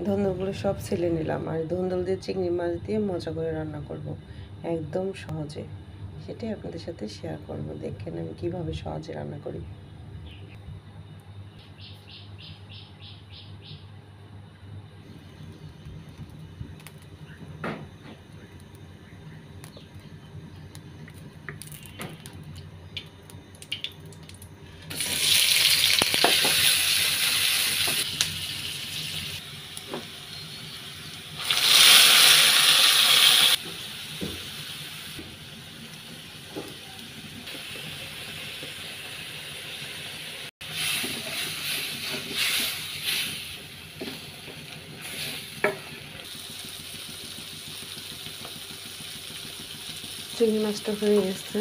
ধুন্দুলগুলো সব ছিলে নিলাম, আর ধুন্দুল দিয়ে চিংড়ি মাছ দিয়ে মজা করে রান্না করব একদম সহজে। সেটাই আপনাদের সাথে শেয়ার করব। দেখেন আমি কীভাবে সহজে রান্না করি। চিংড়ি মাছটা হয়ে গেছে,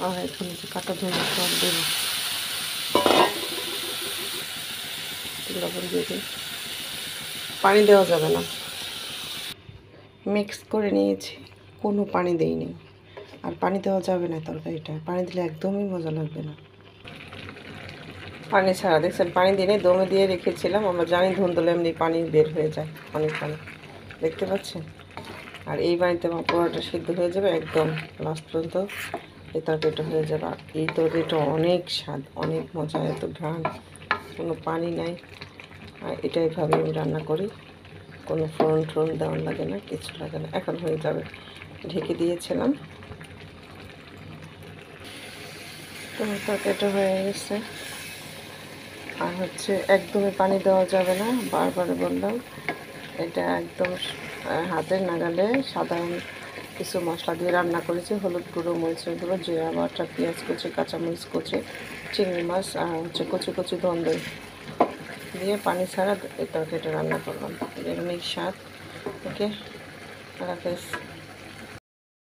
আর এখন যে কাটা ধনে সব দেব, লবণ দিয়ে দিই। পানি দেওয়া যাবে না। মিক্স করে নিয়েছি, কোনো পানি দেইনি। আর পানি দেওয়া যাবে না তরকারিটা, পানি দিলে একদমই মজা লাগবে না। পানি ছাড়া দেখছেন, পানি দিয়ে দমে দিয়ে রেখেছিলাম। আমরা জানি ধুন্দুলে এমনি পানি বের হয়ে যায়, অনেক পানি, দেখতে পাচ্ছেন। আর এই পানিতে আমার পোড়াটা সিদ্ধ হয়ে যাবে একদম লাস্ট পর্যন্ত। এই তরকারিটা হয়ে যাবে। আর এই তরকারিটা অনেক স্বাদ, অনেক মজা, এত ঘ্রাণ, কোনো পানি নাই। আর এটা এইভাবে আমি রান্না করি, কোনো ফোড়ন দেওয়ার লাগে না, কিছু লাগে না। এখন হয়ে যাবে, ঢেকে দিয়েছিলাম। তোমার তরকারিটা হয়ে গেছে। আর একদমই পানি দেওয়া যাবে না, বারবার বললাম। এটা একদম হাতের নাগালে সাধারণ কিছু মশলা দিয়ে রান্না করেছি। হলুদ গুঁড়ো, মরিচের গুঁড়ো, জিরা বাটা, পেঁয়াজ কুচি, কাঁচামরিচ কুচি, চিংড়ি মাছ আর কচি কচি ধুন্দুল দিয়ে পানি ছাড়া এই তরকারিটা রান্না করলাম। অনেক স্বাদ। ওকে, আল্লাহ হাফেজ।